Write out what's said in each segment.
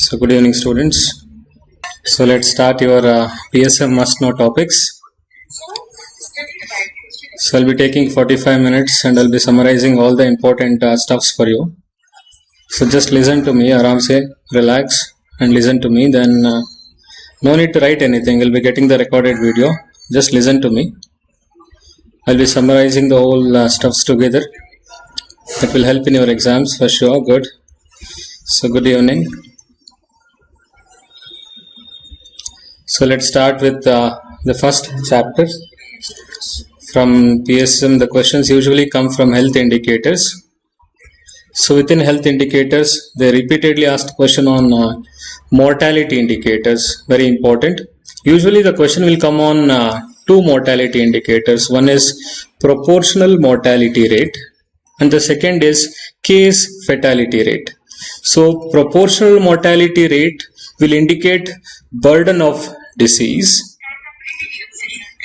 So good evening students. So let's start your PSM must know topics. So I'll be taking 45 minutes and I'll be summarizing all the important stuffs for you. So just listen to me, aram se, relax and listen to me. Then no need to write anything. You'll be getting the recorded video. Just listen to me. I'll be summarizing the whole stuffs together. That will help in your exams for sure. Good. So good evening. So let's start with the first chapter. From PSM, the questions usually come from health indicators. So within health indicators, they repeatedly asked question on mortality indicators, very important. Usually the question will come on two mortality indicators. One is proportional mortality rate and the second is case fatality rate. So proportional mortality rate will indicate burden of disease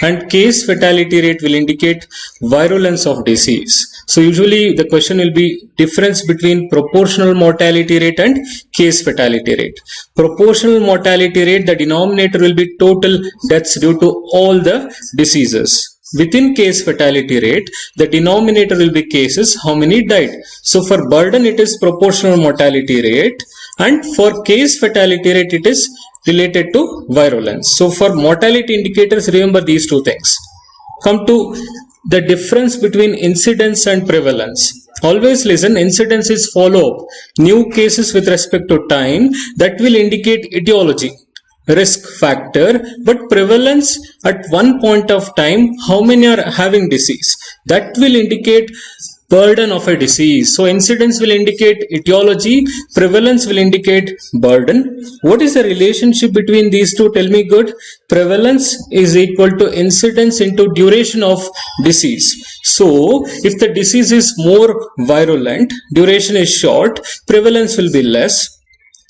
and case fatality rate will indicate virulence of disease. So usually the question will be difference between proportional mortality rate and case fatality rate. Proportional mortality rate, the denominator will be total deaths due to all the diseases. Within case fatality rate, the denominator will be cases, how many died. So for burden it is proportional mortality rate and for case fatality rate it is related to virulence. So for mortality indicators, remember these two things. Come to the difference between incidence and prevalence. Always listen, incidence is follow-up. New cases with respect to time, that will indicate etiology, risk factor, but prevalence at one point of time, how many are having disease, that will indicate burden of a disease. So incidence will indicate etiology, prevalence will indicate burden. What is the relationship between these two? Tell me good. Prevalence is equal to incidence into duration of disease. So if the disease is more virulent, duration is short, prevalence will be less.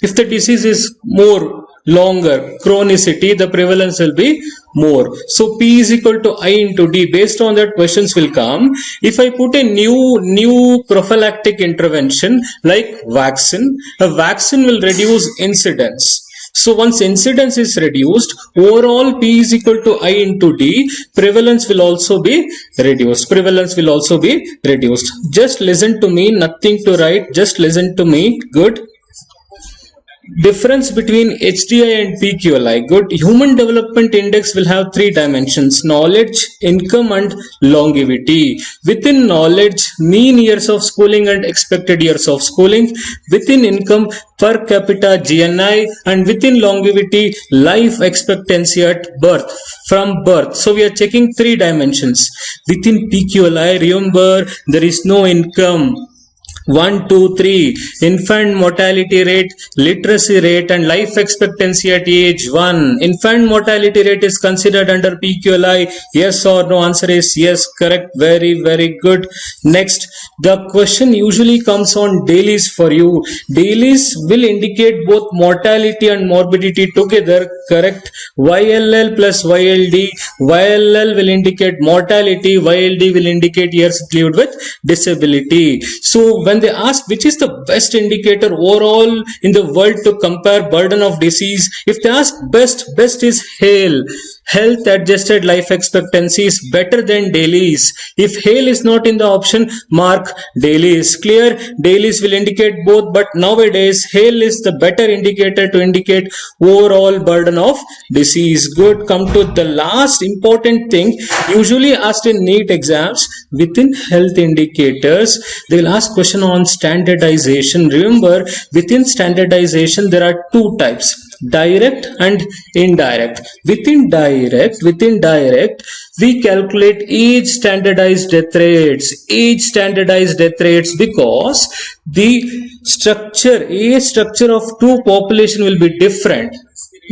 If the disease is more longer, chronicity, the prevalence will be more. So P is equal to I into D. Based on that, questions will come. If I put a new prophylactic intervention like vaccine, a vaccine will reduce incidence. So once incidence is reduced, overall P is equal to I into D, prevalence will also be reduced. Prevalence will also be reduced. Just listen to me, nothing to write, just listen to me. Good. Difference between HDI and PQLI. Good. Human Development Index will have three dimensions: knowledge, income and longevity. Within knowledge, mean years of schooling and expected years of schooling. Within income, per capita GNI, and within longevity, life expectancy at birth, from birth. So we are checking three dimensions. Within PQLI, remember there is no income. 1, 2, 3, infant mortality rate, literacy rate and life expectancy at age 1. Infant mortality rate is considered under PQLI. Yes or no? Answer is yes. Correct. Very, very good. Next, the question usually comes on dailies for you. Dailies will indicate both mortality and morbidity together. Correct. YLL plus YLD. YLL will indicate mortality. YLD will indicate years lived with disability. So when they ask which is the best indicator overall in the world to compare burden of disease, if they ask best is HALE. Health adjusted life expectancy is better than dailies. If HALE is not in the option, mark dailies. Clear? Dailies will indicate both, but nowadays HALE is the better indicator to indicate overall burden of disease. Good. Come to the last important thing, usually asked in NEET exams. Within health indicators, they will ask question on standardization. Remember, within standardization there are two types: direct and indirect. Within direct we calculate age standardized death rates. Age standardized death rates, because the age structure of two population will be different.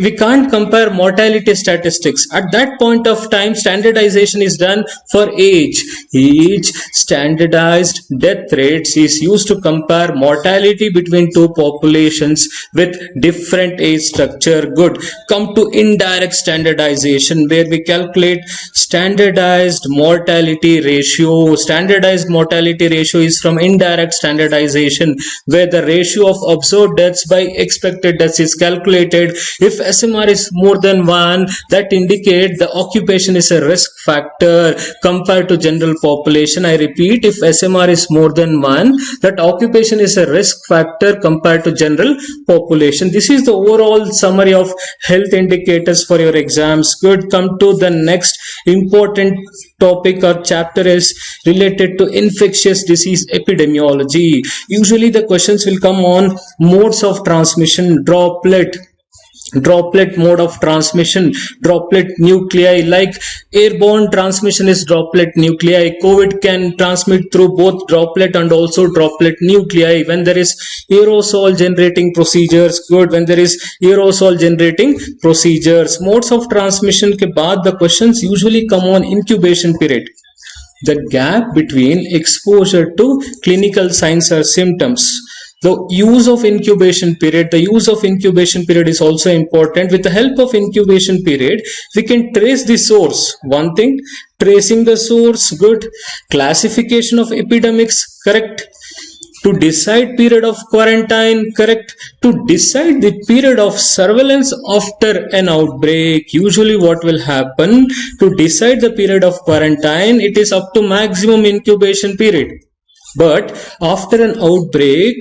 we can't compare mortality statistics. At that point of time, standardization is done for age. Each standardized death rates is used to compare mortality between two populations with different age structure. Good. Come to indirect standardization, where we calculate standardized mortality ratio. Standardized mortality ratio is from indirect standardization, where the ratio of observed deaths by expected deaths is calculated. If SMR is more than 1, that indicates the occupation is a risk factor compared to general population. I repeat, if SMR is more than 1, that occupation is a risk factor compared to general population. This is the overall summary of health indicators for your exams. Good. Come to the next important topic or chapter is related to infectious disease epidemiology. Usually the questions will come on modes of transmission, droplet mode of transmission, droplet nuclei. Like airborne transmission is droplet nuclei. COVID can transmit through both droplet and also droplet nuclei. When there is aerosol generating procedures, good. When there is aerosol generating procedures, modes of transmission के बाद the questions usually come on incubation period, the gap between exposure to clinical signs or symptoms. The use of incubation period is also important. With the help of incubation period, we can trace the source. One thing, tracing the source, good. Classification of epidemics, correct. To decide period of quarantine, correct. To decide the period of surveillance after an outbreak, usually what will happen, to decide the period of quarantine, it is up to maximum incubation period. But after an outbreak,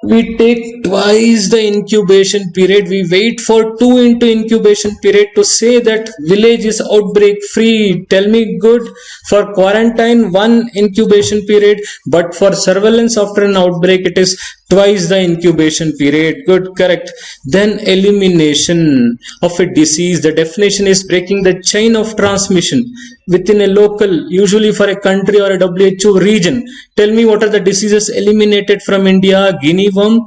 we take twice the incubation period. We wait for 2 into incubation period to say that village is outbreak free. Tell me, good. For quarantine, 1 incubation period, but for surveillance after an outbreak, it is twice the incubation period. Good, correct. Then elimination of a disease. The definition is breaking the chain of transmission within a local, usually for a country or a WHO region. Tell me, what are the diseases eliminated from India? Guinea worm,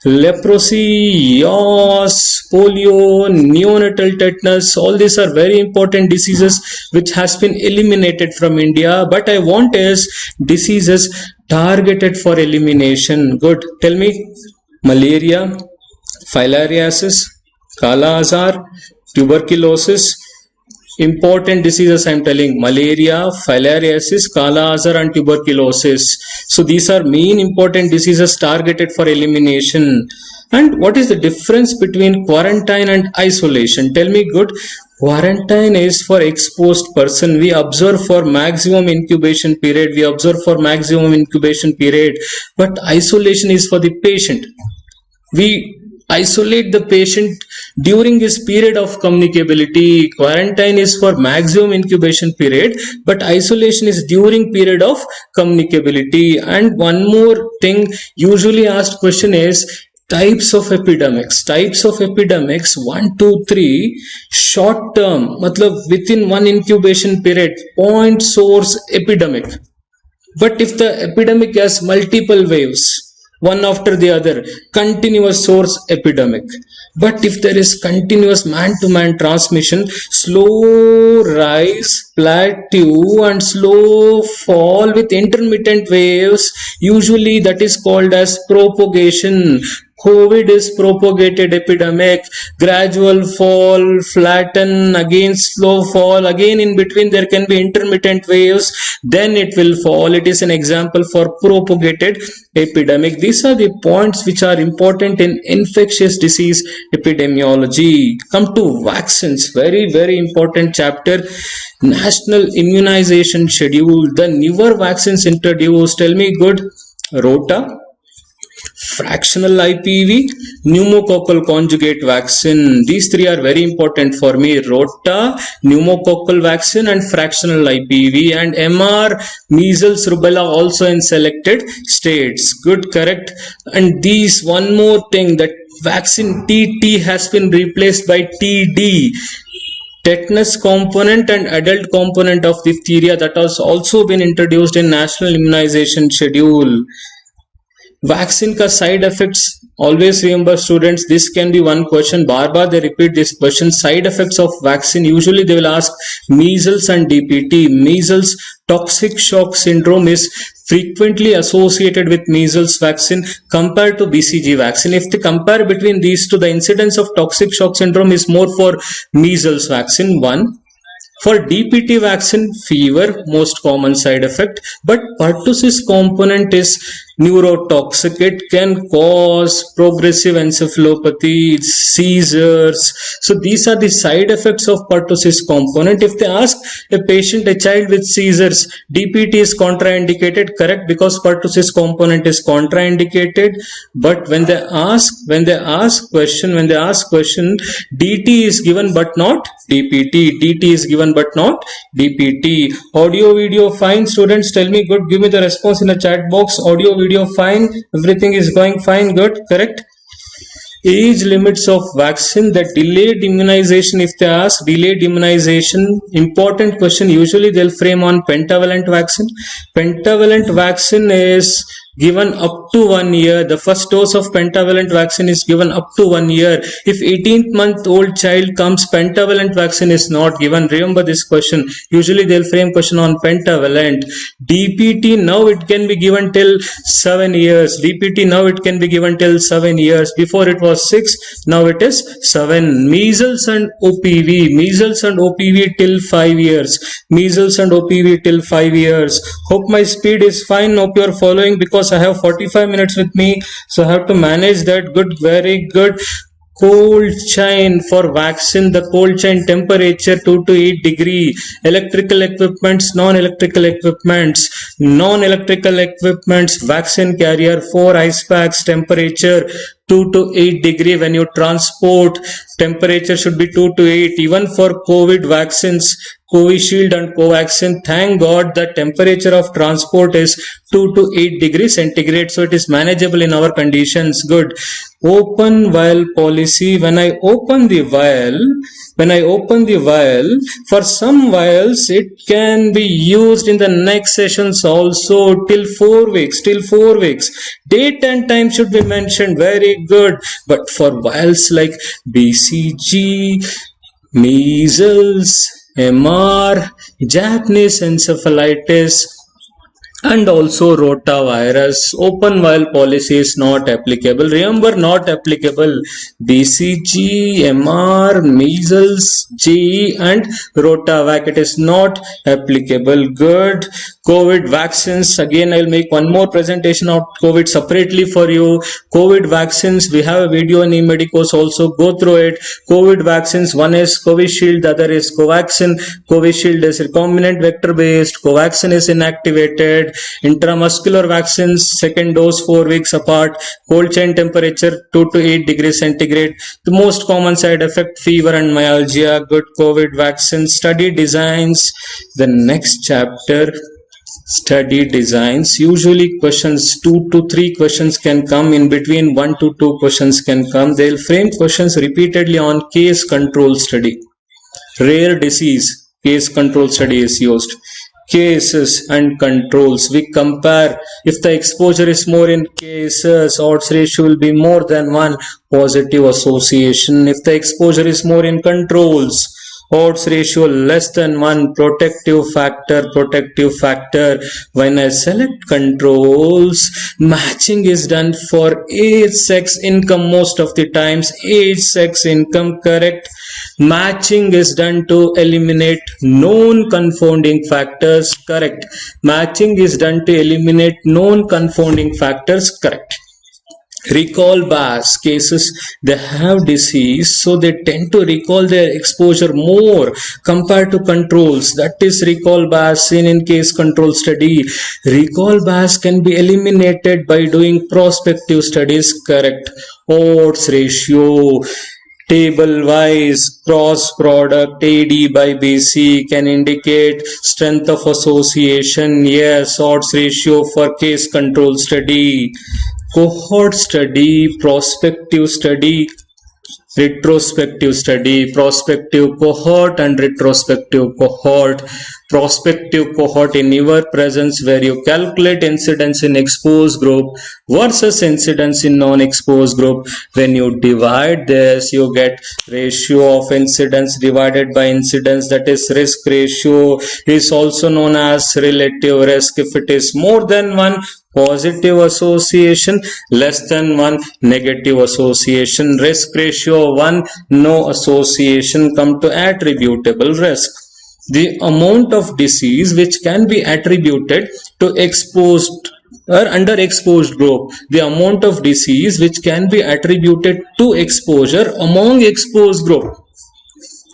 leprosy, yaws, polio, neonatal tetanus. All these are very important diseases which has been eliminated from India. But I want is diseases targeted for elimination. Good. Tell me, malaria, filariasis, Kala Azar, tuberculosis. Important diseases I am telling: malaria, filariasis, Kala Azar and tuberculosis. So these are main important diseases targeted for elimination. And what is the difference between quarantine and isolation? Tell me, good. Quarantine is for exposed person. We observe for maximum incubation period. But isolation is for the patient. We isolate the patient during his period of communicability. Quarantine is for maximum incubation period, but isolation is during period of communicability. And one more thing, usually asked question is types of epidemics. 1, 2, 3. Short term, matlab within 1 incubation period, point source epidemic. But if the epidemic has multiple waves, one after the other, continuous source epidemic. But if there is continuous man-to-man transmission, slow rise, plateau and slow fall with intermittent waves, usually that is called as propagation. COVID is propagated epidemic, gradual fall, flatten, again slow fall, again in between there can be intermittent waves, then it will fall. It is an example for propagated epidemic. These are the points which are important in infectious disease epidemiology. Come to vaccines, very important chapter. National immunization schedule, the newer vaccines introduced. Tell me, good. Rota, fractional IPV, pneumococcal conjugate vaccine. These 3 are very important for me: Rota, pneumococcal vaccine and fractional IPV. And MR, measles, rubella also in selected states. Good, correct. And these, one more thing, that vaccine TT has been replaced by TD. Tetanus component and adult component of diphtheria, that has also been introduced in National Immunization Schedule. Vaccine का side effects, always remember students, this can be one question, बार बार they repeat this question. Side effects of vaccine, usually they will ask measles and DPT. Measles toxic shock syndrome is frequently associated with measles vaccine compared to BCG vaccine. If they compare between these two, the incidence of toxic shock syndrome is more for measles vaccine. One, for DPT vaccine, fever, most common side effect, but pertussis component is neurotoxic. It can cause progressive encephalopathy, seizures. So these are the side effects of pertussis component. If they ask a patient, a child with seizures, DPT is contraindicated, correct, because pertussis component is contraindicated. But when they ask question, DT is given but not DPT. DT is given but not DPT. Audio video fine, students, tell me good, give me the response in the chat box. Audio video fine, everything is going fine, good, correct. Age limits of vaccine, the delayed immunization. If they ask delayed immunization, important question, usually they'll frame on pentavalent vaccine. Pentavalent vaccine is given up to 1 year. The first dose of pentavalent vaccine is given up to 1 year. If 18th month old child comes, pentavalent vaccine is not given. Remember this question. Usually they'll frame question on pentavalent. DPT, now it can be given till 7 years. DPT, now it can be given till 7 years. Before it was 6, now it is 7. Measles and OPV till 5 years. Measles and OPV till 5 years. Hope my speed is fine. Hope you are following, because I have 45 minutes with me, so I have to manage that. Good, very good. Cold chain for vaccine, the cold chain temperature 2 to 8 degree. Electrical equipments, non-electrical equipments, vaccine carrier 4 ice packs, temperature 2 to 8 degree. When you transport, temperature should be 2 to 8. Even for COVID vaccines, Covishield and Covaxin, thank God the temperature of transport is 2 to 8 degrees centigrade, so it is manageable in our conditions. Good. Open vial policy. When I open the vial, for some vials it can be used in the next sessions also till 4 weeks. Date and time should be mentioned. Very good. But for vials like BCG, measles, MR, Japanese encephalitis, and also rotavirus, open vial policy is not applicable. Remember, not applicable. BCG, MR, measles, GE and rotavac, it is not applicable. Good. COVID vaccines, again I'll make one more presentation of COVID separately for you. COVID vaccines, we have a video in eMedicos also, go through it. COVID vaccines, one is Covishield, the other is Covaxin. Covishield is recombinant vector based, Covaxin is inactivated. Intramuscular vaccines, second dose 4 weeks apart, cold chain temperature 2 to 8 degrees centigrade. The most common side effect, fever and myalgia. Good. COVID vaccine. Study designs, the next chapter. Study designs, usually questions 2 to 3 questions can come, in between 1 to 2 questions can come. They'll frame questions repeatedly on case control study. Rare disease, case control study is used. Cases and controls, we compare. If the exposure is more in cases, odds ratio will be more than 1, positive association. If the exposure is more in controls, odds ratio less than 1, protective factor. When I select controls, matching is done for age, sex, income. Most of the times age, sex, income, correct. Matching is done to eliminate known confounding factors, correct. Matching is done to eliminate known confounding factors, correct. Recall bias cases, they have disease, so they tend to recall their exposure more compared to controls. That is recall bias seen in case control study. Recall bias can be eliminated by doing prospective studies, correct. Odds ratio, table wise cross product AD by BC can indicate strength of association. Yes, odds ratio for case control study. Cohort study, prospective study, retrospective study, prospective cohort and retrospective cohort. Prospective cohort in your presence, where you calculate incidence in exposed group versus incidence in non-exposed group. When you divide this, you get ratio of incidence divided by incidence, that is risk ratio, is also known as relative risk. If it is more than one positive association, less than one negative association, risk ratio 1, no association, come to attributable risk. The amount of disease which can be attributed to exposed or under exposed group, the amount of disease which can be attributed to exposure among exposed group.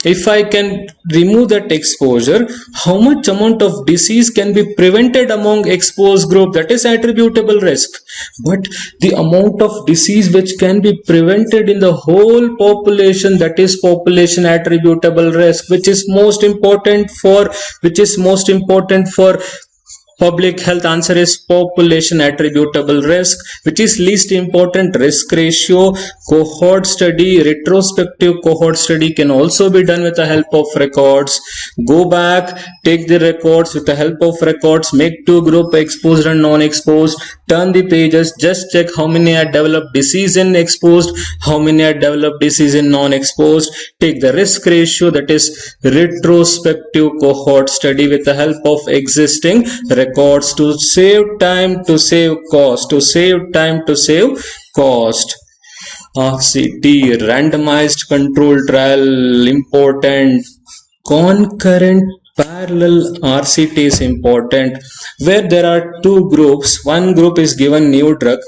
If I can remove that exposure, how much amount of disease can be prevented among exposed group, that is attributable risk. But the amount of disease which can be prevented in the whole population, that is population attributable risk, which is most important for public health. Answer is population attributable risk. Which is least important? Risk ratio. Cohort study, retrospective cohort study can also be done with the help of records. Go back, take the records with the help of records, make two group, exposed and non-exposed, turn the pages, just check how many had developed disease in exposed, how many had developed disease in non-exposed. Take the risk ratio, that is retrospective cohort study with the help of existing records, to save time, to save cost, RCT, randomized control trial, important. Concurrent parallel RCT is important, where there are two groups. One group is given new drug,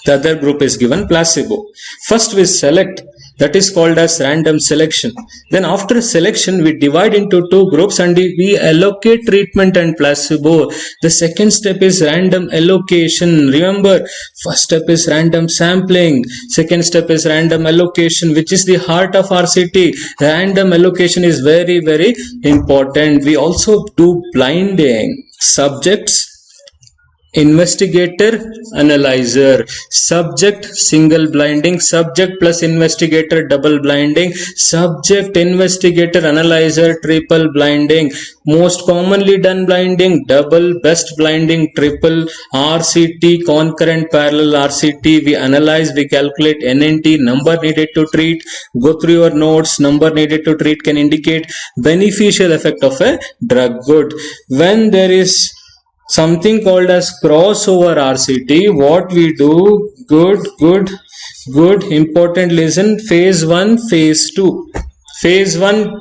the other group is given placebo. First we select, that is called as random selection. Then after selection, we divide into two groups and we allocate treatment and placebo. The second step is random allocation. Remember, first step is random sampling, second step is random allocation, which is the heart of RCT. Random allocation is very, very important. We also do blinding. Subjects, investigator, analyzer. Subject single blinding, subject plus investigator double blinding, subject, investigator, analyzer triple blinding. Most commonly done blinding double, best blinding triple. RCT, concurrent parallel RCT, we analyze, we calculate NNT, number needed to treat. Go through your notes. Number needed to treat can indicate beneficial effect of a drug. Good. When there is something called as crossover RCT, what we do, good, important, listen. Phase 1, phase 2, phase 1,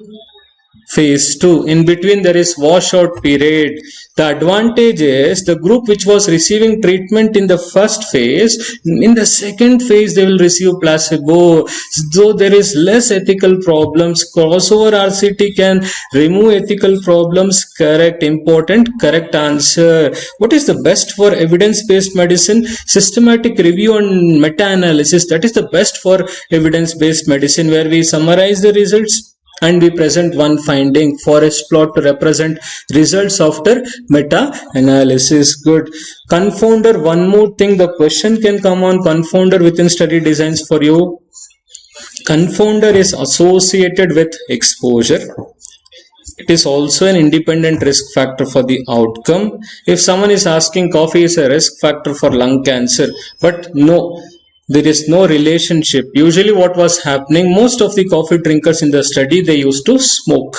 phase 2, in between there is washout period. The advantage is the group which was receiving treatment in the first phase, in the second phase they will receive placebo, so there is less ethical problems. Crossover RCT can remove ethical problems. Correct, important, correct answer. What is the best for evidence-based medicine? Systematic review and meta-analysis, that is the best for evidence-based medicine, where we summarize the results and we present one finding. Forest plot to represent results after meta-analysis. Good. Confounder, one more thing, the question can come on confounder within study designs for you. Confounder is associated with exposure. It is also an independent risk factor for the outcome. If someone is asking coffee is a risk factor for lung cancer, but no, there is no relationship. Usually what was happening, most of the coffee drinkers in the study, they used to smoke.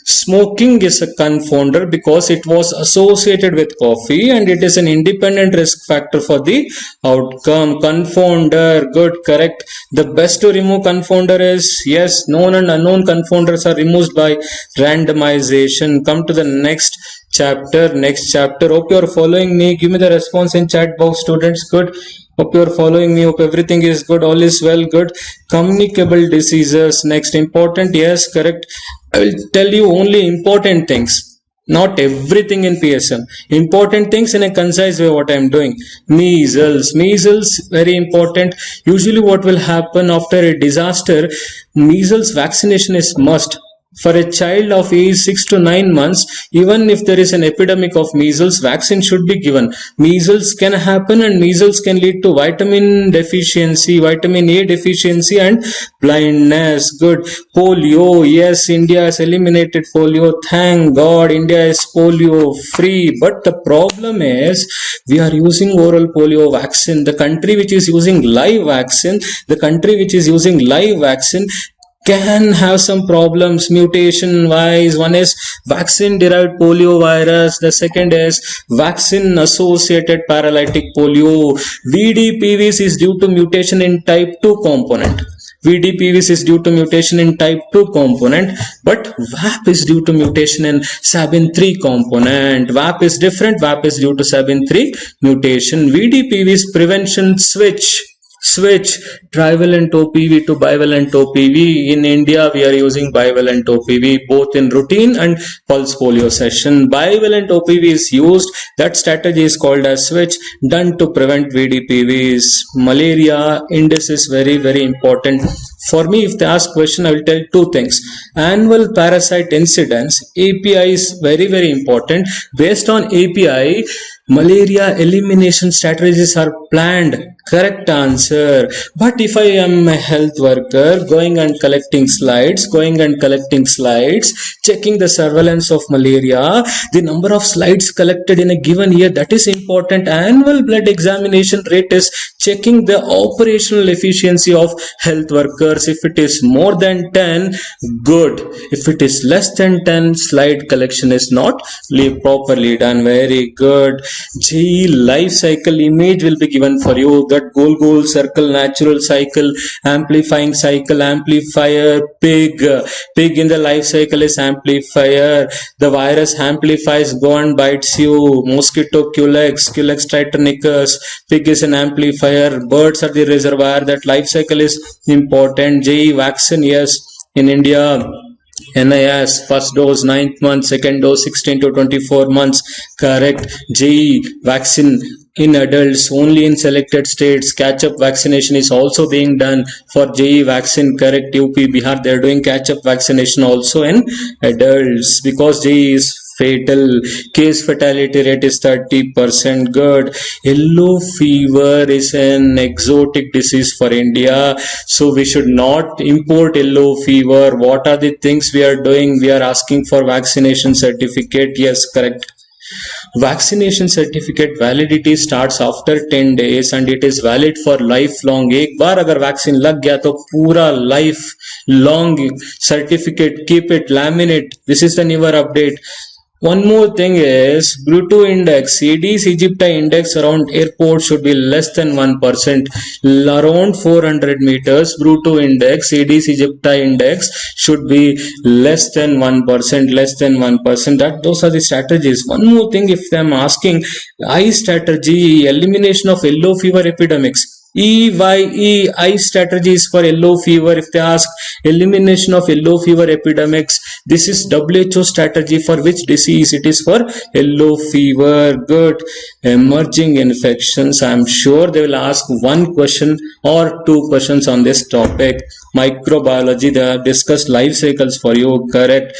Smoking is a confounder because it was associated with coffee and it is an independent risk factor for the outcome. Confounder, good, correct. The best to remove confounder is, yes, known and unknown confounders are removed by randomization. Come to the next chapter. Hope you are following me. Give me the response in chat box, students. Good. Hope you are following me. Hope everything is good. All is well. Good. Communicable diseases. Next, important. Yes, correct. I will tell you only important things. Not everything in PSM. Important things in a concise way. What I am doing. Measles. Very important. Usually what will happen after a disaster, measles vaccination is must. For a child of age 6 to 9 months, even if there is an epidemic of measles, vaccine should be given. Measles can happen and measles can lead to vitamin deficiency, vitamin A deficiency and blindness. Good. Polio, yes, India has eliminated polio. Thank God, India is polio free. But the problem is, we are using oral polio vaccine. The country which is using live vaccine, can have some problems mutation wise. One is vaccine derived polio virus, the second is vaccine associated paralytic polio. VDPVs is due to mutation in type 2 component. VDPVs is due to mutation in type 2 component, but VAP is due to mutation in SABIN3 component. VAP is different. VAP is due to SABIN3 mutation. VDPVs prevention switch trivalent OPV to bivalent OPV. In India, we are using bivalent OPV both in routine and pulse polio session. Bivalent OPV is used. That strategy is called as switch, done to prevent VDPVs. Malaria index is very, very important. For me, if they ask question, I will tell two things. Annual parasite incidence, API is very, very important. Based on API, malaria elimination strategies are planned. Correct answer. But if I am a health worker going and collecting slides, checking the surveillance of malaria, the number of slides collected in a given year, that is important. Annual blood examination rate is checking the operational efficiency of health workers. If it is more than 10, good. If it is less than 10, slide collection is not properly done. Very good. G life cycle image will be given for you. That goal circle, natural cycle, amplifying cycle, amplifier, pig in the life cycle is amplifier. The virus amplifies, go and bites you. Mosquito, Culex tritonicus. Pig is an amplifier. Birds are the reservoir. That life cycle is important. J vaccine, yes, in India. NIS, first dose 9th month, second dose 16 to 24 months. Correct. JE vaccine in adults only in selected states. Catch-up vaccination is also being done for JE vaccine. Correct. UP, Bihar, they are doing catch-up vaccination also in adults because JE is fatal. Case fatality rate is 30%. Good. Yellow fever is an exotic disease for India, so we should not import yellow fever. What are the things we are doing? We are asking for vaccination certificate. Yes, correct. Vaccination certificate validity starts after 10 days and it is valid for lifelong. एक बार अगर vaccine लग गया तो पूरा life long certificate, keep it, laminate. This is the newer update. One more thing is Bruto index, Aedes aegypti index around airport should be less than 1%. Around 400 meters, Bruto index, Aedes aegypti index should be less than 1%. Those are the strategies. One more thing, if I am asking, I strategy, elimination of yellow fever epidemics. EYE strategies for yellow fever. If they ask elimination of yellow fever epidemics, this is WHO strategy for which disease? It is for yellow fever. Good. Emerging infections, I am sure they will ask one question or two questions on this topic. Microbiology, they have discussed life cycles for you. Correct.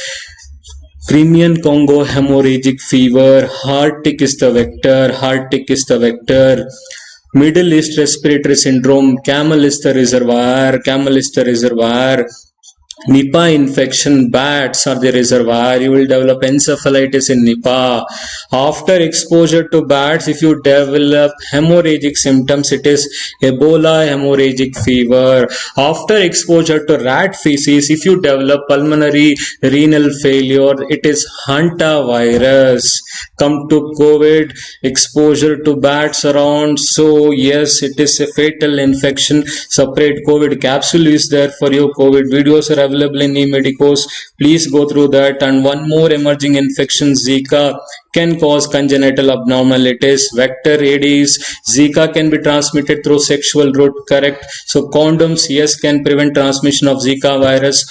Crimean Congo hemorrhagic fever, heart tick is the vector. Middle East respiratory syndrome, camel is the reservoir. Nipah infection, bats are the reservoir. You will develop encephalitis in Nipah. After exposure to bats, if you develop hemorrhagic symptoms, it is Ebola hemorrhagic fever. After exposure to rat feces, if you develop pulmonary renal failure, it is hantavirus. Come to COVID, exposure to bats around. So yes, it is a fatal infection. Separate COVID capsule is there for you. COVID videos are available in eMedicos. Please go through that. And one more emerging infection, Zika, can cause congenital abnormalities. Vector Aedes, Zika can be transmitted through sexual route. Correct. So condoms, yes, can prevent transmission of Zika virus.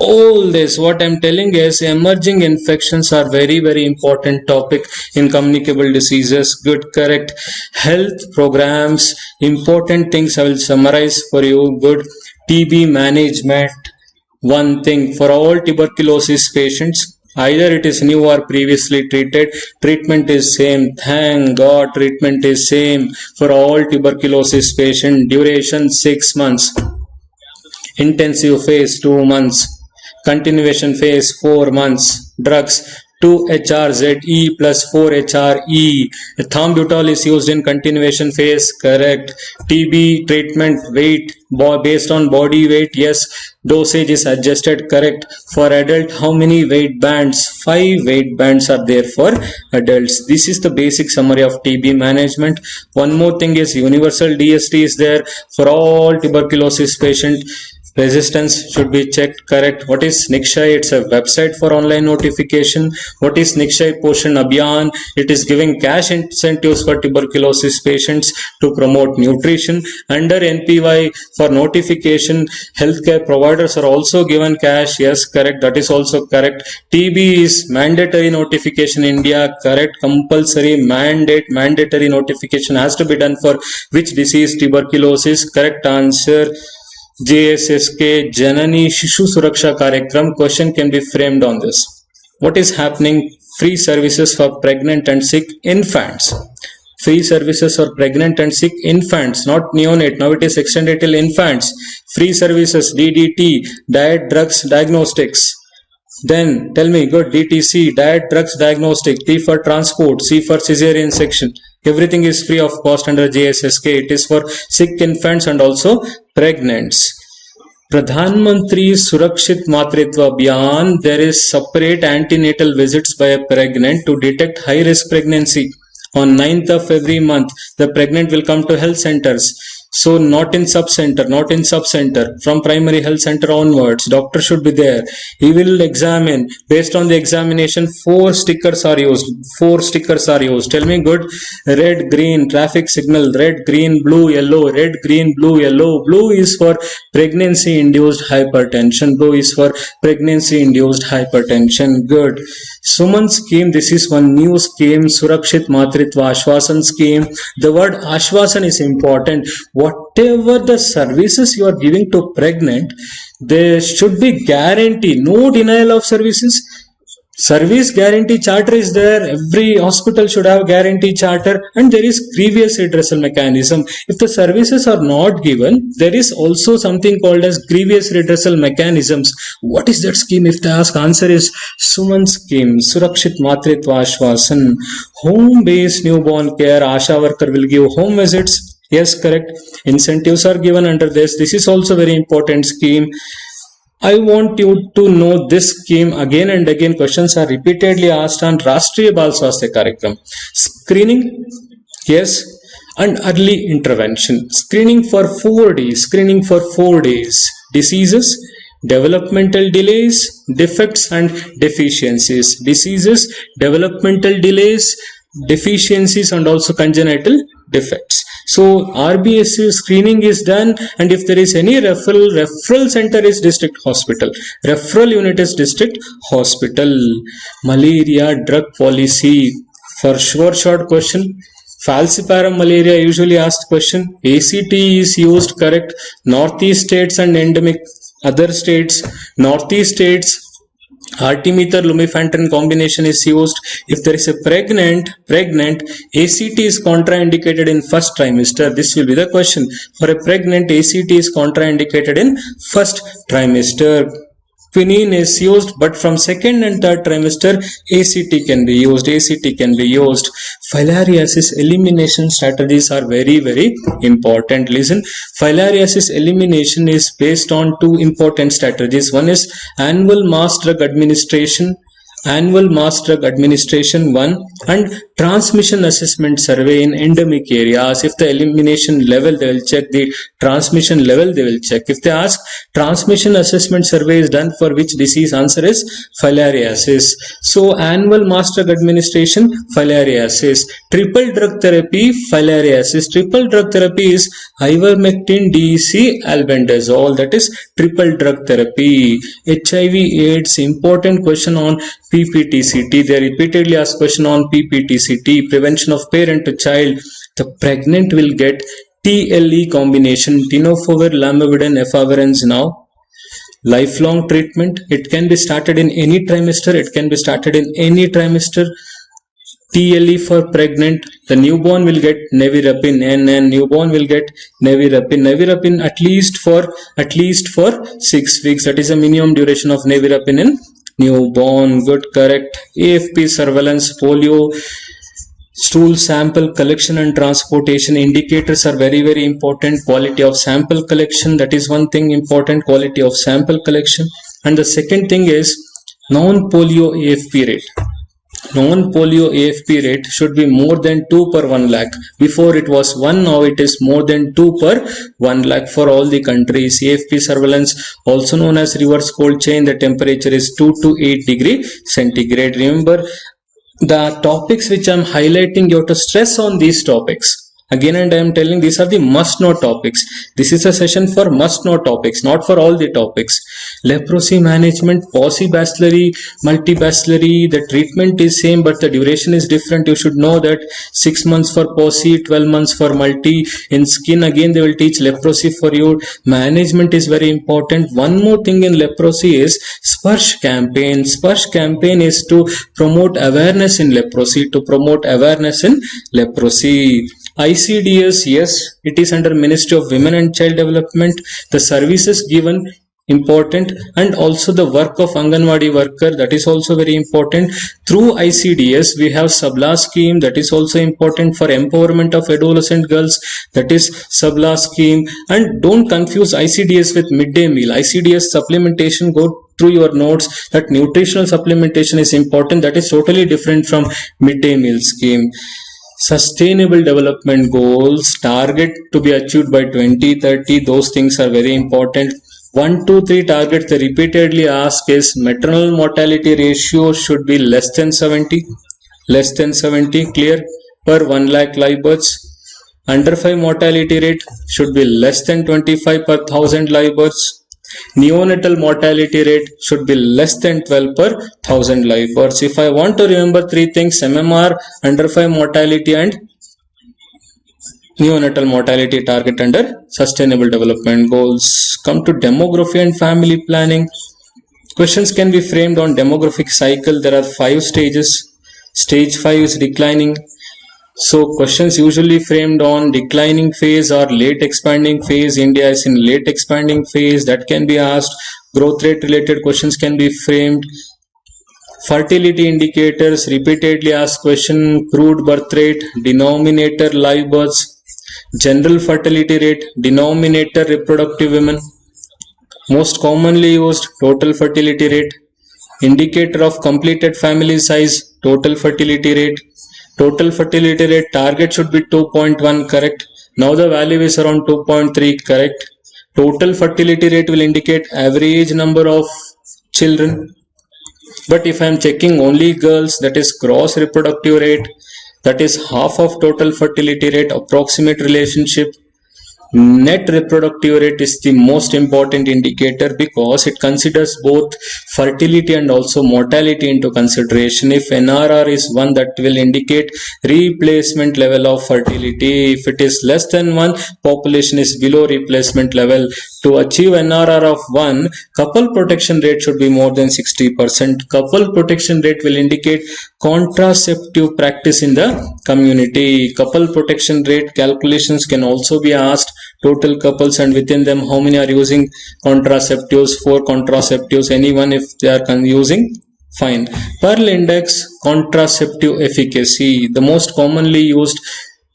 All this, what I'm telling is emerging infections are very, very important topic in communicable diseases. Good, correct. Health programs, important things I will summarize for you. Good. TB management, one thing for all tuberculosis patients, either it is new or previously treated, treatment is same. Thank God, treatment is same for all tuberculosis patient. Duration 6 months, intensive phase 2 months, continuation phase 4 months. Drugs 2-HRZE plus 4-HRE. Ethambutol is used in continuation phase, correct. TB treatment, weight based on body weight, yes. Dosage is adjusted, correct. For adult, how many weight bands? 5 weight bands are there for adults. This is the basic summary of TB management. One more thing is universal DST is there for all tuberculosis patient. Resistance should be checked, correct. What is Nikshay? It's a website for online notification. What is Nikshay Poshan Abhiyan? It is giving cash incentives for tuberculosis patients to promote nutrition. Under NPY for notification, healthcare providers are also given cash. Yes, correct. That is also correct. TB is mandatory notification in India, correct. Compulsory mandatory notification has to be done for which disease? Tuberculosis, correct answer. JSSK Janani Shishu Suraksha Karyakram. Question can be framed on this. What is happening? Free services for pregnant and sick infants. Free services for pregnant and sick infants, not neonate. Now it is extended till infants. Free services, DDT, diet, drugs, diagnostics. Then tell me, good, DTC, diet, drugs, diagnostic. T for transport, C for cesarean section. Everything is free of cost under JSSK. It is for sick infants and also pregnants. Pradhan Mantri Surakshit Matritva Abhiyan, there is separate antenatal visits by a pregnant to detect high risk pregnancy. On 9th of every month, the pregnant will come to health centers. So not in sub-center, from primary health center onwards, doctor should be there. He will examine. Based on the examination, 4 stickers are used. Tell me, good. Red, green, traffic signal. Red, green, blue, yellow. Red, green, blue, yellow. Blue is for pregnancy-induced hypertension. Good. Suman scheme, this is one new scheme. Surakshit Matritva Ashwasan scheme. The word Ashwasan is important. Whatever the services you are giving to pregnant, there should be guarantee, no denial of services. Service guarantee charter is there. Every hospital should have guarantee charter, and there is grievous redressal mechanism. If the services are not given, there is also something called as grievous redressal mechanisms. What is that scheme? If they ask, answer is Suman scheme, Surakshit Matritva Ashwasan. Home-based newborn care, Asha worker will give home visits. Yes, correct. Incentives are given under this. This is also very important scheme. I want you to know this scheme again and again. Questions are repeatedly asked on Rashtriya Bal Swasthya Karyakram. Screening, yes, and early intervention. Screening for 4 days. Diseases, developmental delays, defects and deficiencies. Diseases, developmental delays, deficiencies and also congenital defects. So RBSC screening is done, and if there is any referral center is district hospital. Referral unit is district hospital. Malaria drug policy. For sure, short question. Falciparum malaria usually asked question. ACT is used, correct. Northeast states and endemic other states. Northeast states, artemether lumefantrine combination is used. If there is a pregnant, ACT is contraindicated in first trimester. This will be the question. For a pregnant, ACT is contraindicated in first trimester. Quinine is used, but from second and third trimester, ACT can be used. Filariasis elimination strategies are very, very important. Listen, filariasis elimination is based on 2 important strategies. One is annual mass drug administration, one, and transmission assessment survey in endemic areas. If the elimination level, they will check. The transmission level, they will check. If they ask transmission assessment survey is done for which disease, answer is filariasis. So annual mass drug administration, filariasis. Triple drug therapy, filariasis. Triple drug therapy is ivermectin, DEC, albendazole. That is triple drug therapy. HIV AIDS, important question on PPTCT. They repeatedly ask question on PPTCT, prevention of parent to child. The pregnant will get TLE combination, tenofovir, lamivudine, efavirenz now. lifelong treatment. It can be started in any trimester. It can be started in any trimester. TLE for pregnant, the newborn will get nevirapine, and newborn will get nevirapine at least for 6 weeks. That is a minimum duration of nevirapine in newborn. Good, correct. AFP surveillance, polio, stool sample collection and transportation indicators are very, very important. Quality of sample collection, that is one thing important, quality of sample collection. And the second thing is non-polio AFP rate. Non-polio AFP rate should be more than 2 per 1 lakh. Before it was 1, now it is more than 2 per 1 lakh for all the countries. AFP surveillance, also known as reverse cold chain, the temperature is 2 to 8 degree centigrade. Remember, the topics which I am highlighting, you have to stress on these topics. Again, and I am telling these are the must know topics. This is a session for must know topics, not for all the topics. Leprosy management, paucibacillary, multibacillary, the treatment is same but the duration is different. You should know that 6 months for pauci, 12 months for multi. In skin, again they will teach leprosy for you. Management is very important. One more thing in leprosy is Sparsh campaign. Sparsh campaign is to promote awareness in leprosy, ICDS, yes, it is under Ministry of Women and Child Development. The services given important, and also the work of Anganwadi worker, that is also very important. Through ICDS we have Sabla scheme, that is also important for empowerment of adolescent girls, that is Sabla scheme. And don't confuse ICDS with midday meal. ICDS supplementation, go through your notes that nutritional supplementation is important, that is totally different from midday meal scheme. Sustainable development goals, target to be achieved by 2030, those things are very important. 1, 2, 3 targets they repeatedly ask is maternal mortality ratio should be less than 70, clear, per 1 lakh live births. Under 5 mortality rate should be less than 25 per 1000 live births. Neonatal mortality rate should be less than 12 per 1000 live births. If I want to remember 3 things, MMR, under 5 mortality and neonatal mortality target under sustainable development goals. Come to demography and family planning. Questions can be framed on demographic cycle. There are 5 stages. Stage 5 is declining. So questions usually framed on declining phase or late expanding phase. India is in late expanding phase, that can be asked. Growth rate related questions can be framed. Fertility indicators, repeatedly asked question. Crude birth rate, denominator live births. General fertility rate, denominator reproductive women. Most commonly used, total fertility rate. Indicator of completed family size, total fertility rate. Total fertility rate target should be 2.1, correct. Now the value is around 2.3, correct. Total fertility rate will indicate average number of children. But if I am checking only girls, that is gross reproductive rate, that is half of total fertility rate, approximate relationship. Net reproductive rate is the most important indicator because it considers both fertility and also mortality into consideration. If NRR is 1, that will indicate replacement level of fertility. If it is less than 1, population is below replacement level. To achieve NRR of 1, couple protection rate should be more than 60%. Couple protection rate will indicate contraceptive practice in the community. Couple protection rate calculations can also be asked. Total couples and within them how many are using contraceptives, 4 contraceptives, anyone if they are using, fine. Pearl index, contraceptive efficacy. The most commonly used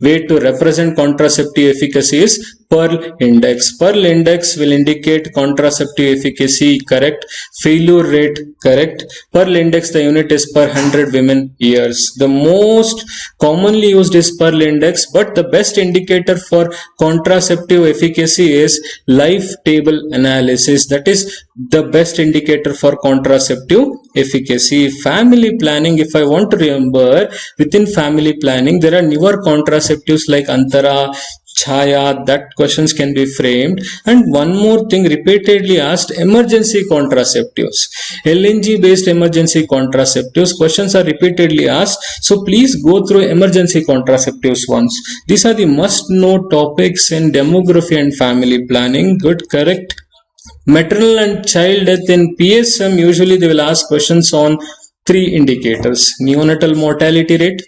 way to represent contraceptive efficacy is Pearl index. Pearl index will indicate contraceptive efficacy, correct. Failure rate, correct. Pearl index, the unit is per 100 women years. The most commonly used is Pearl index, but the best indicator for contraceptive efficacy is life table analysis. That is the best indicator for contraceptive efficacy. Family planning, if I want to remember, within family planning there are newer contraceptives like Antara, Chaya, that questions can be framed. And one more thing repeatedly asked, emergency contraceptives. LNG based emergency contraceptives, questions are repeatedly asked. So please go through emergency contraceptives once. These are the must know topics in demography and family planning. Good, correct. Maternal and child death in PSM, usually they will ask questions on three indicators: neonatal mortality rate,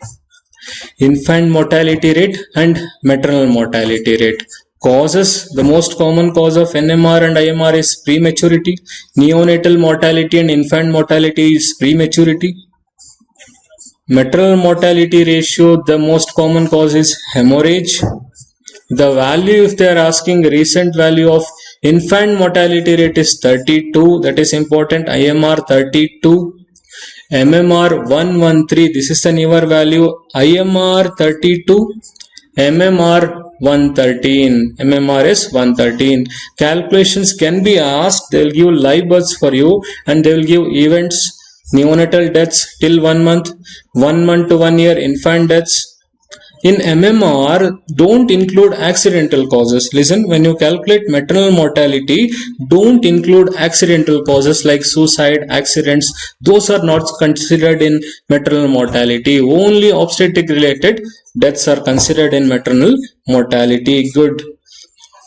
infant mortality rate, and maternal mortality rate. Causes: the most common cause of NMR and IMR is prematurity. Neonatal mortality and infant mortality is prematurity. Maternal mortality ratio, the most common cause is hemorrhage. The value, if they are asking recent value of infant mortality rate, is 32, that is important. IMR 32, MMR 113, this is the newer value. IMR 32, MMR 113, MMR is 113. Calculations can be asked. They will give live births for you and they will give events: neonatal deaths till 1 month, 1 month to 1 year infant deaths. In MMR, don't include accidental causes. Listen, when you calculate maternal mortality, don't include accidental causes like suicide, accidents. Those are not considered in maternal mortality. Only obstetric related deaths are considered in maternal mortality. Good.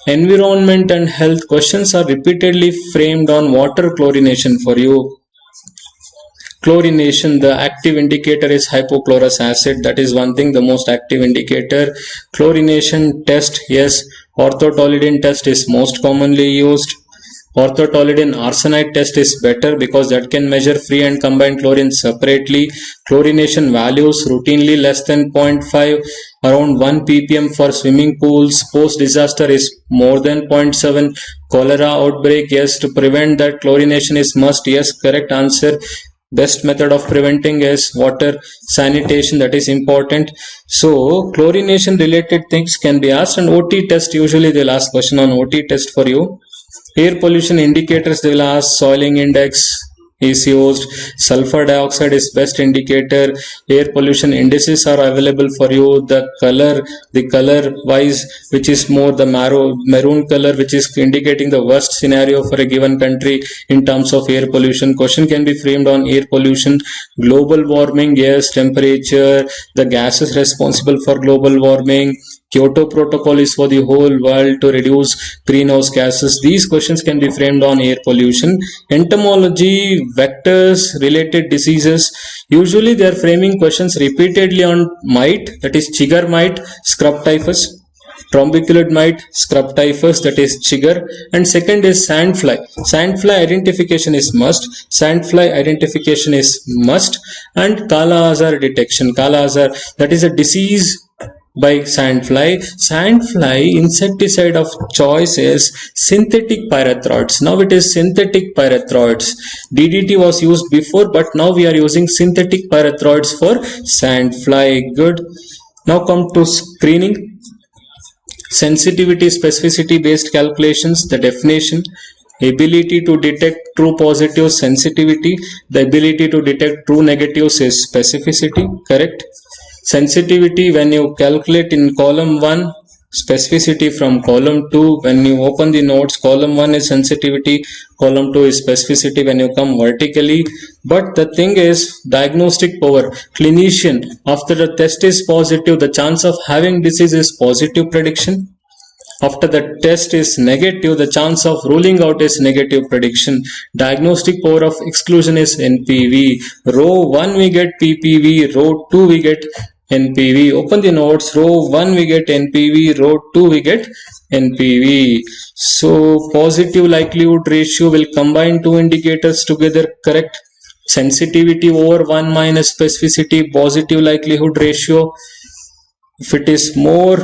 Environment and health questions are repeatedly framed on water chlorination for you. Chlorination, the active indicator is hypochlorous acid. That is one thing, the most active indicator. Chlorination test, yes. Orthotolidine test is most commonly used. Orthotolidine arsenite test is better because that can measure free and combined chlorine separately. Chlorination values routinely less than 0.5, around 1 ppm for swimming pools. Post disaster is more than 0.7. Cholera outbreak, yes, to prevent that chlorination is must. Yes, correct answer. Best method of preventing is water sanitation, that is important. So chlorination related things can be asked, and OT test, usually they'll ask question on OT test for you. Air pollution indicators, they will ask soiling index is used. Sulfur dioxide is best indicator. Air pollution indices are available for you. The color wise, which is more the maroon color, which is indicating the worst scenario for a given country in terms of air pollution. Question can be framed on air pollution. Global warming, yes, temperature, the gases responsible for global warming. Kyoto Protocol is for the whole world to reduce greenhouse gases. These questions can be framed on air pollution. Entomology, vectors, related diseases. Usually they are framing questions repeatedly on mite, that is chigger mite, scrub typhus. Trombiculid mite, scrub typhus, that is chigger. And second is sandfly. Sandfly identification is must. Sandfly identification is must. And Kala Azar detection. Kala Azar, that is a disease by sandfly. Sandfly insecticide of choice is synthetic pyrethroids. Now it is synthetic pyrethroids. DDT was used before, but now we are using synthetic pyrethroids for sandfly. Good. Now come to screening. Sensitivity, specificity based calculations. The definition: ability to detect true positives, sensitivity. The ability to detect true negatives is specificity. Correct. Sensitivity when you calculate in column 1, specificity from column 2. When you open the notes, column 1 is sensitivity, column 2 is specificity when you come vertically. But the thing is, diagnostic power. Clinician, after the test is positive, the chance of having disease is positive prediction. After the test is negative, the chance of ruling out is negative prediction. Diagnostic power of exclusion is NPV. Row 1 we get PPV, row 2 we get NPV. Open the notes. Row 1 we get NPV, row 2 we get NPV. So positive likelihood ratio will combine two indicators together. Correct. Sensitivity over 1 minus specificity, positive likelihood ratio. If it is more,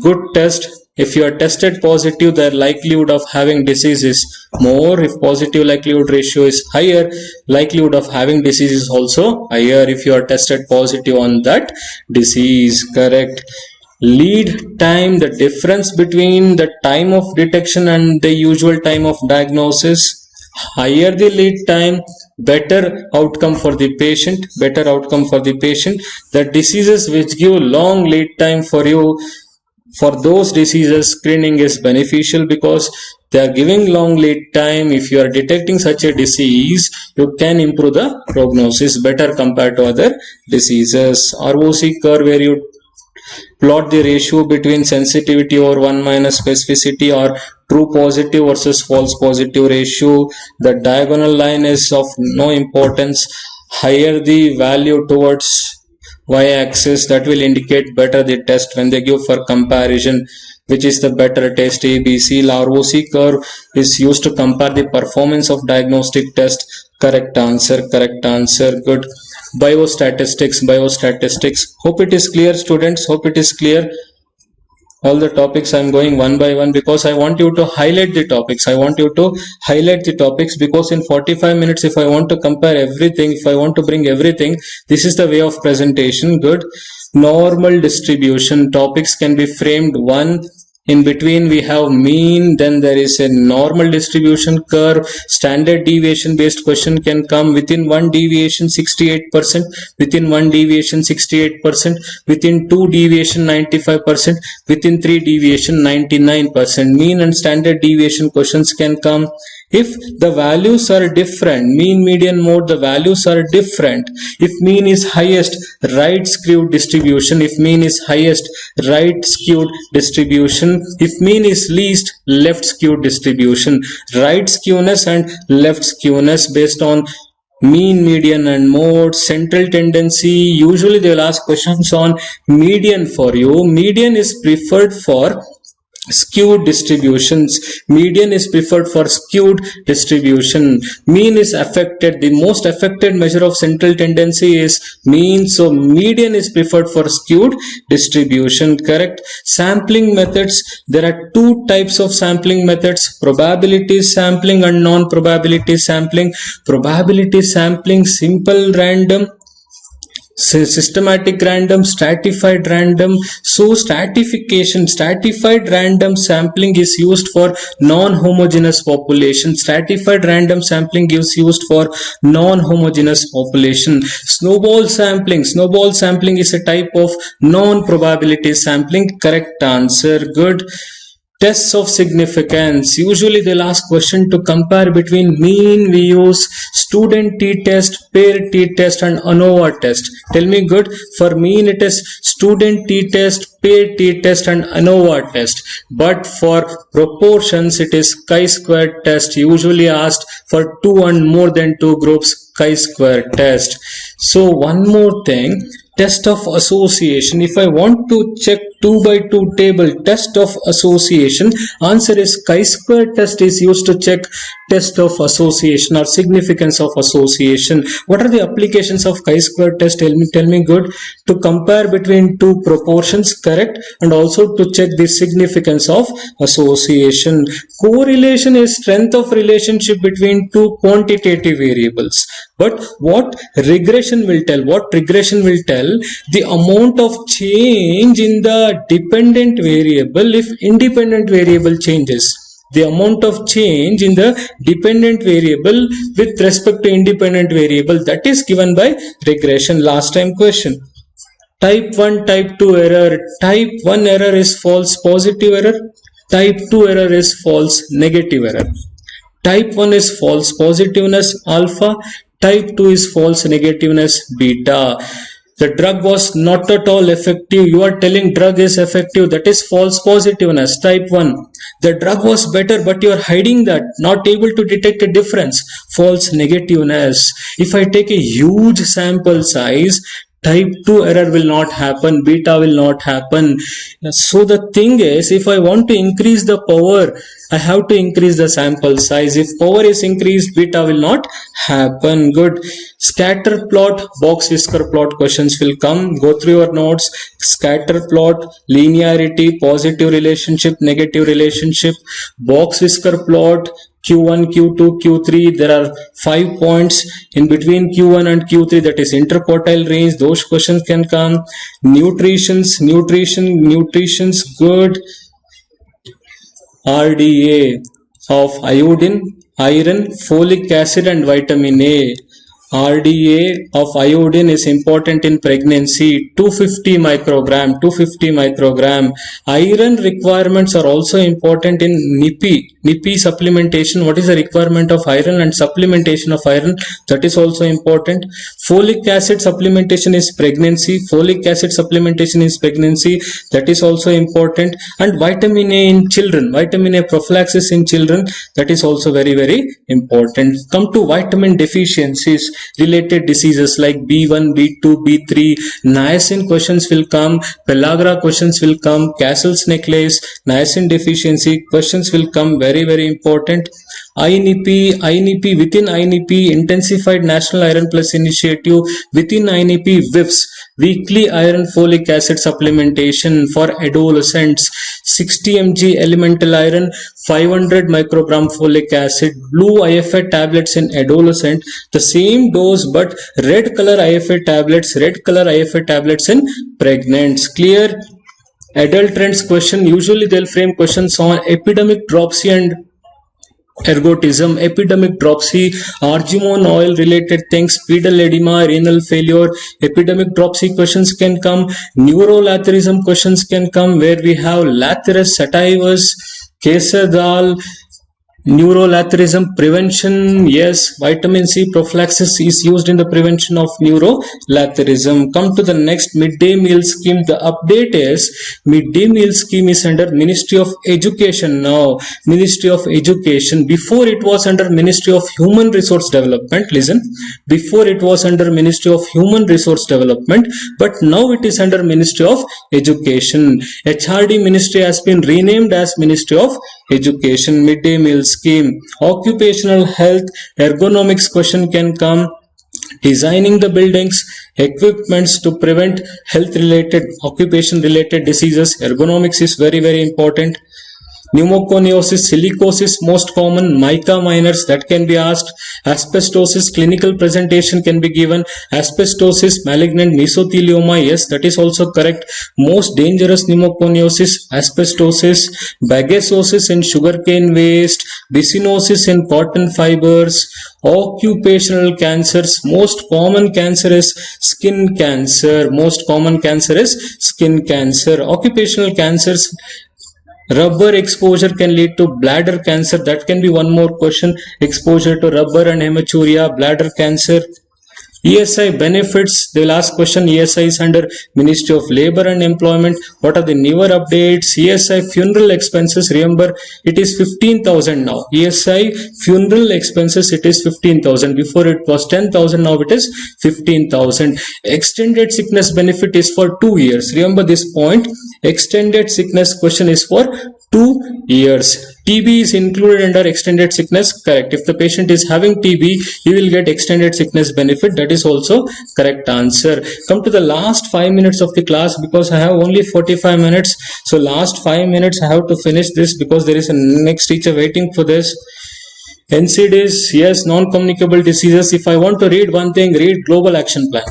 good test. If you are tested positive, the likelihood of having disease is more. If positive likelihood ratio is higher, likelihood of having disease is also higher if you are tested positive on that disease. Correct. Lead time, the difference between the time of detection and the usual time of diagnosis. Higher the lead time, better outcome for the patient. Better outcome for the patient. The diseases which give long lead time for you, for those diseases, screening is beneficial because they are giving long lead time. If you are detecting such a disease, you can improve the prognosis better compared to other diseases. ROC curve, where you plot the ratio between sensitivity over 1 minus specificity, or true positive versus false positive ratio. The diagonal line is of no importance. Higher the value towards y-axis, that will indicate better the test when they give for comparison which is the better test, ABC. ROC curve is used to compare the performance of diagnostic test. Correct answer, good. Biostatistics. Hope it is clear, students, hope it is clear. All the topics I am going one by one because I want you to highlight the topics. Because in 45 minutes, if I want to compare everything, if I want to bring everything, this is the way of presentation. Good. Normal distribution topics can be framed. One, in between we have mean, then there is a normal distribution curve. Standard deviation based question can come. Within one deviation 68%, within one deviation 68%, within two deviation 95%, within three deviation 99%. Mean and standard deviation questions can come. If the values are different, mean, median, mode, the values are different. If mean is highest, right skewed distribution. If mean is highest, right skewed distribution. If mean is least, left skewed distribution. Right skewness and left skewness based on mean, median and mode. Central tendency, usually they will ask questions on median for you. Median is preferred for skewed distributions. Median is preferred for skewed distribution. Mean is affected. The most affected measure of central tendency is mean. So median is preferred for skewed distribution. Correct. Sampling methods. There are two types of sampling methods: probability sampling and non-probability sampling. Probability sampling, simple random, systematic random, stratified random. So stratified random sampling is used for non-homogeneous population. Stratified random sampling is used for non-homogeneous population. Snowball sampling is a type of non-probability sampling. Correct answer, good. Tests of significance. Usually they'll ask question to compare between mean. We use student t-test, pair t-test and ANOVA test. Tell me good. For mean it is student t-test, pair t-test and ANOVA test. But for proportions it is chi-square test. Usually asked for 2 and more than 2 groups, chi-square test. So one more thing. Test of association. If I want to check 2 by 2 table, test of association, answer is chi-square test is used to check test of association or significance of association. What are the applications of chi-square test? Tell me good. To compare between two proportions, correct, and also to check the significance of association. Correlation is strength of relationship between two quantitative variables. But what regression will tell? The amount of change in the dependent variable if independent variable changes. The amount of change in the dependent variable with respect to independent variable, that is given by regression. Last time question. Type 1, type 2 error. Type 1 error is false positive error. Type 2 error is false negative error. Type 1 is false positiveness alpha. Type 2 is false negativeness beta. The drug was not at all effective. You are telling drug is effective. That is false positiveness. Type 1. The drug was better, but you are hiding that. Not able to detect a difference. False negativeness. If I take a huge sample size, type 2 error will not happen, beta will not happen. So the thing is, if I want to increase the power, I have to increase the sample size. If power is increased, beta will not happen. Good. Scatter plot, box whisker plot questions will come. Go through your notes. Scatter plot, linearity, positive relationship, negative relationship, box whisker plot, Q1, Q2, Q3, there are 5 points in between Q1 and Q3, that is interquartile range. Those questions can come. Nutrition, good. RDA of iodine, iron, folic acid and vitamin A. RDA of iodine is important in pregnancy. 250 microgram. Iron requirements are also important in NIPI, NIPI supplementation, what is the requirement of iron and supplementation of iron, that is also important. Folic acid supplementation is pregnancy, folic acid supplementation is pregnancy, that is also important. And vitamin A in children, vitamin A prophylaxis in children, that is also very important. Come to vitamin deficiencies related diseases like B1, B2, B3, niacin questions will come, pellagra questions will come, Castle's necklace, niacin deficiency questions will come, very important. INEP, within INEP, intensified national iron plus initiative, within INEP, WIFS, weekly iron folic acid supplementation for adolescents, 60 mg elemental iron, 500 microgram folic acid, blue IFA tablets in adolescent, the same dose but red color IFA tablets in pregnants. Clear? Adult trends question, usually they'll frame questions on epidemic dropsy and ergotism, epidemic dropsy, argemone oil related things, pedal edema, renal failure. Epidemic dropsy questions can come, neurolatherism questions can come, where we have Lathyrus sativus, Kesadal. Neurolatherism prevention, yes, vitamin C prophylaxis is used in the prevention of neurolatherism. Come to the next, midday meal scheme. The update is midday meal scheme is under Ministry of Education now. Ministry of Education. Before it was under Ministry of Human Resource Development. Listen, before it was under Ministry of Human Resource Development, but now it is under Ministry of Education. HRD Ministry has been renamed as Ministry of Education. Midday meal scheme. Occupational health, ergonomics question can come. Designing the buildings, equipments to prevent health related, occupation related diseases. Ergonomics is very important. Pneumoconiosis, silicosis most common, mica minors, that can be asked. Asbestosis, clinical presentation can be given. Asbestosis, malignant mesothelioma, yes, that is also correct. Most dangerous pneumoconiosis, asbestosis. Bagasosis in sugarcane waste, bicyanosis in cotton fibers. Occupational cancers, most common cancer is skin cancer. Most common cancer is skin cancer. Occupational cancers, rubber exposure can lead to bladder cancer. That can be one more question. Exposure to rubber and hematuria, bladder cancer. ESI benefits, they will ask question. ESI is under Ministry of Labor and Employment. What are the newer updates? ESI funeral expenses, remember it is 15,000 now. ESI funeral expenses, it is 15,000. Before it was 10,000, now it is 15,000. Extended sickness benefit is for 2 years. Remember this point. Extended sickness question is for 2 years. TB is included under extended sickness, correct. If the patient is having TB, he will get extended sickness benefit. That is also correct answer. Come to the last 5 minutes of the class, because I have only 45 minutes. So last 5 minutes I have to finish this, because there is a next teacher waiting for this. NCDs, yes, non-communicable diseases. If I want to read one thing, read Global Action Plan.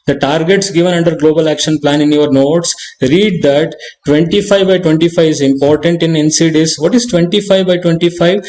The targets given under Global Action Plan in your notes, read that. 25 by 25 is important in NCDs. What is 25 by 25?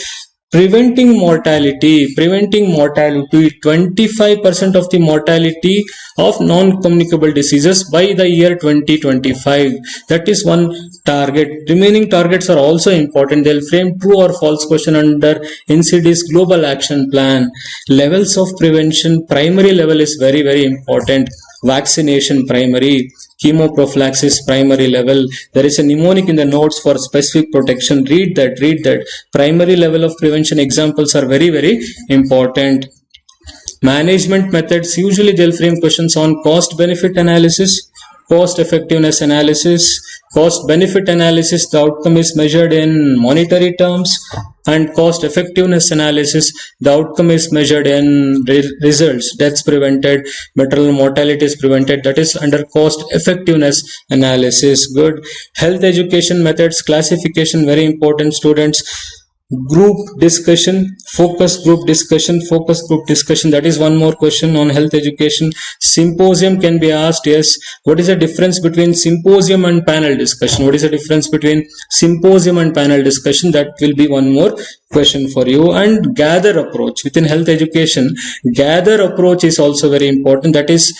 Preventing mortality, 25% of the mortality of non-communicable diseases by the year 2025. That is one target. Remaining targets are also important. They'll frame true or false question under NCD's Global Action Plan. Levels of prevention, primary level is very important. Vaccination primary, chemoprophylaxis primary level. There is a mnemonic in the notes for specific protection. Read that. Primary level of prevention examples are very important. Management methods, usually they'll frame questions on cost benefit analysis, cost effectiveness analysis. Cost benefit analysis, the outcome is measured in monetary terms, and cost effectiveness analysis, the outcome is measured in results. Deaths prevented, maternal mortality is prevented. That is under cost effectiveness analysis. Good. Health education methods, classification, very important, students. Group discussion, focus group discussion. That is one more question on health education. Symposium can be asked, yes. What is the difference between symposium and panel discussion? That will be one more question for you. And gather approach within health education. Gather approach is also very important. That is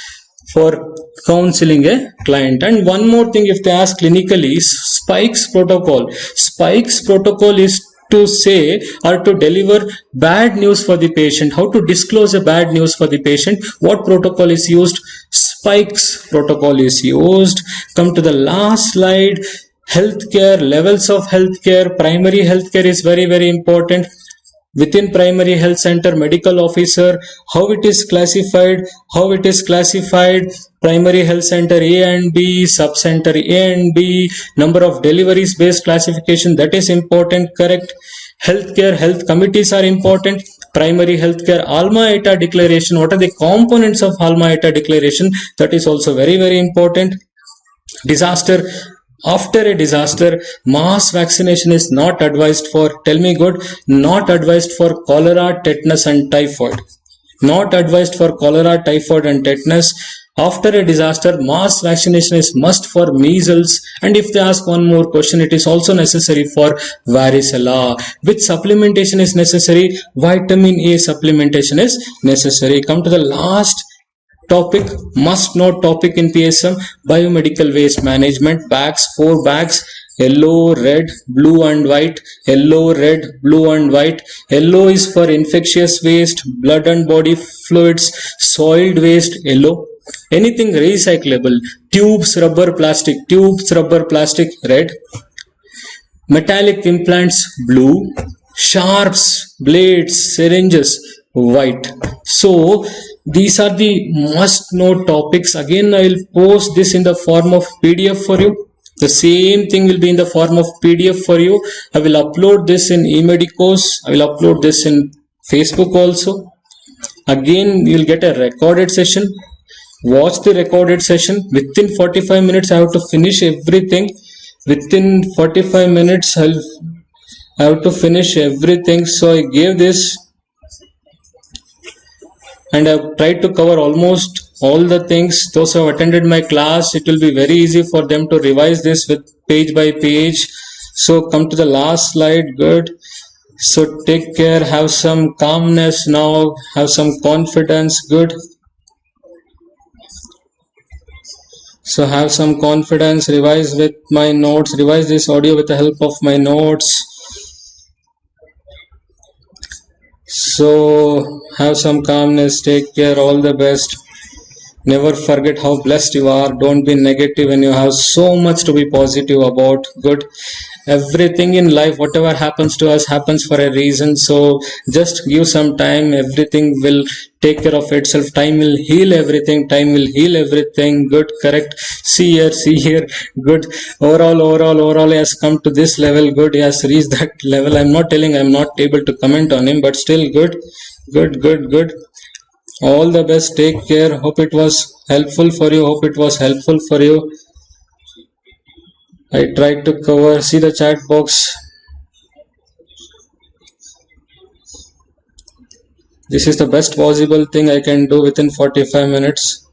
for counseling a client. And one more thing, if they ask clinically, Spikes protocol. Spikes protocol is to say or to deliver bad news for the patient, how to disclose a bad news for the patient, what protocol is used? Spikes protocol is used. Come to the last slide. Healthcare, levels of healthcare. Primary healthcare is very, very important. Within primary health center, medical officer, how it is classified, primary health center A and B, sub center A and B, number of deliveries based classification, that is important, correct. Healthcare, health committees are important. Primary healthcare, Alma Ata declaration, what are the components of Alma Ata declaration, that is also very, very important. Disaster, after a disaster, mass vaccination is not advised for, tell me good, not advised for cholera, tetanus and typhoid. Not advised for cholera, typhoid and tetanus. After a disaster, mass vaccination is must for measles, and if they ask one more question, it is also necessary for varicella. Which supplementation is necessary? Vitamin A supplementation is necessary. Come to the last topic, must know topic in PSM, biomedical waste management. Bags, 4 bags, yellow, red, blue and white. Yellow, red, blue and white. Yellow is for infectious waste, blood and body fluids, soiled waste, yellow. Anything recyclable, tubes, rubber, plastic, red. Metallic implants, blue. Sharps, blades, syringes, white. So these are the must know topics. Again, I will post this in the form of PDF for you. The same thing will be in the form of PDF for you. I will upload this in eMedicos. I will upload this in Facebook also. Again, you will get a recorded session. Watch the recorded session. Within 45 minutes, I have to finish everything. Within 45 minutes, I have to finish everything. So I gave this, and I've tried to cover almost all the things. Those who have attended my class, it will be very easy for them to revise this with page by page. So come to the last slide. Good. So take care, have some calmness now, have some confidence. Good. So have some confidence, revise with my notes, revise this audio with the help of my notes. So have some calmness, take care, all the best. Never forget how blessed you are. Don't be negative when you have so much to be positive about. Good. Everything in life, whatever happens to us, happens for a reason. So just give some time. Everything will take care of itself. Time will heal everything. Good. Correct. See here. Good. Overall has come to this level. Good. He has reached that level. I'm not telling I'm not able to comment on him, but still good. All the best. Take care. Hope it was helpful for you. I tried to cover. See the chat box. This is the best possible thing I can do within 45 minutes.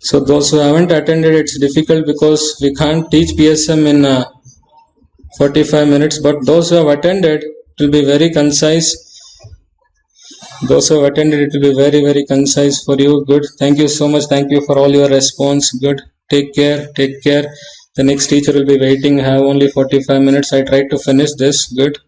So those who haven't attended, it's difficult because we can't teach PSM in 45 minutes, but those who have attended, it will be very concise. Those who have attended, it will be very, very concise for you. Good. Thank you so much. Thank you for all your response. Good. Take care. The next teacher will be waiting. I have only 45 minutes. I tried to finish this. Good.